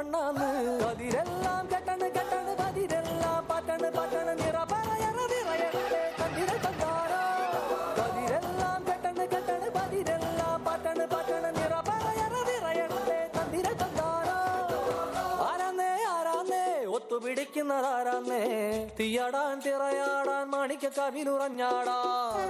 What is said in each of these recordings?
മണ്ണാന്ന് അതിരെല്ലാം കെട്ടണ് കെട്ടണ് പതിരെല്ലാം പട്ടണ് പട്ടണ് നിറപറയറവിറയട്ടെ കണ്ടിര തന്താരോ അതിരെല്ലാം കെട്ടണ് കെട്ടണ് പതിരെല്ലാം പട്ടണ് പട്ടണ് നിറപറയറവിറയട്ടെ കണ്ടിര തന്താരോ ആരാന്നേ ആരാന്നേ ഒത്തുപിടിക്കുന്നതാരാന്നേ തീയാടാൻ തിറയാടാൻ മാണിക്ക കവിലുറഞ്ഞാടാൻ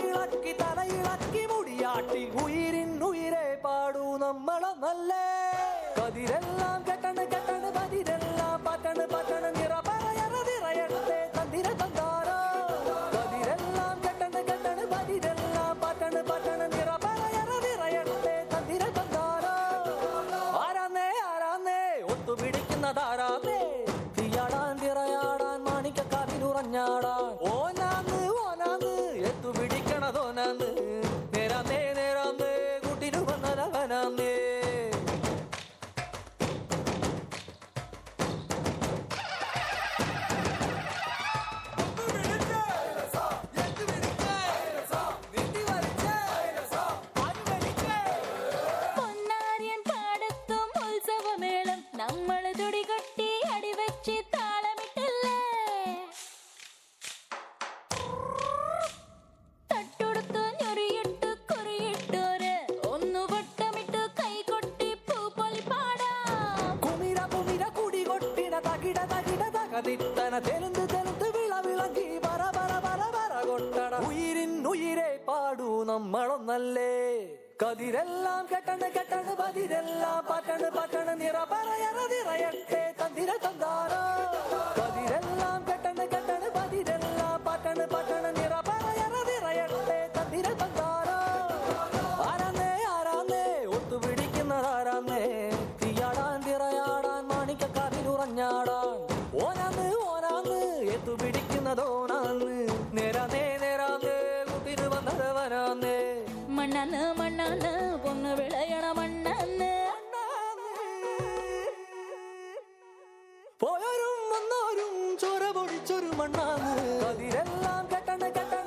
ഇളക്കി തലയിളക്കി മുടിയാട്ടി ഉയിരിൻ ഉയിരെ പാടൂ നമ്മളൊന്നല്ലേ കതിരെല്ലാം കെട്ടണ് കെട്ടണ് പതിരെല്ലാം പട്ടണ് പട്ടണ് നിറപറയറവിറയട്ടെ തന്തിര തന്താരോ കതിരെല്ലാം കെട്ടണ് കെട്ടണ് പതിരെല്ലാം പട്ടണ് പട്ടണ് നിറപറയറവിറയട്ടെ തന്തിര തന്താരോ ആരാന്നേ ആരാന്നേ ഒത്തുപിടിക്കുന്നതാരാന്നേ തീയാടാൻ തിറയാടാൻ മാണിക്ക കാവിലുറഞ്ഞാടാൻ ഓനാന്ന് ഓനാന്ന് എത്തുപിടിക്കണതോനാന്ന് നേരാന്നേ നേരാന്നേ കൂട്ടിനു വന്നവനാന്നേ നമ്മള് തുടികൊട്ടി അടിവെച്ച് താളമിട്ടല്ലേ തട്ടുടുത്ത് ഞൊറിയിട്ട് കുറിയിട്ടോര് ഒന്നു വട്ടമിട്ട് കൈകൊട്ടി പൂപ്പൊലി പാടാം കുമിര കുമിര കുടി കൊട്ടിന തകിട തകിട തകതിത്തന തെലുന്ത് തെലുന്ത് വിളവിളങ്ങി പറ പറ പറ പറ കൊട്ടട ഉയിരിൻ ഉയിരെ പാടൂ നമ്മളൊന്നല്ലേ കതിരെല്ലാം കെട്ടണ് കെട്ടണ് പതിരെല്ലാം പട്ടണ് പട്ടണ് നിറപറയറവിറയട്ടെ തന്തിര തന്താരോ കതിരെല്ലാം കെട്ടണ് കെട്ടണ് പതിരെല്ലാം പട്ടണ് പട്ടണ് നിറപറയറവിറയട്ടെ തന്തിര തന്താരോ ആരാന്നേ ആരാന്നേ ഒത്തുപിടിക്കുന്നതാരാന്നേ തീയാടാൻ തിറയാടാൻ മാണിക്ക കവിലുറഞ്ഞാടാൻ ഓനാന്ന് ഓനാന്ന് എത്തുപിടിക്കുന്നതോനാന്ന് നേരാന്നേ നേരാന്നേ കുട്ടിന് വന്നതവനാന്നേ മണ്ണാന്ന് മണ്ണാന്ന് പൊന്ന് വിളയണ മണ്ണാന്ന് പോയോരും വന്നോരും ചോര പൊടിച്ചൊരു മണ്ണാന്ന് അതിരെല്ലാം കെട്ടണ് കെട്ടണ്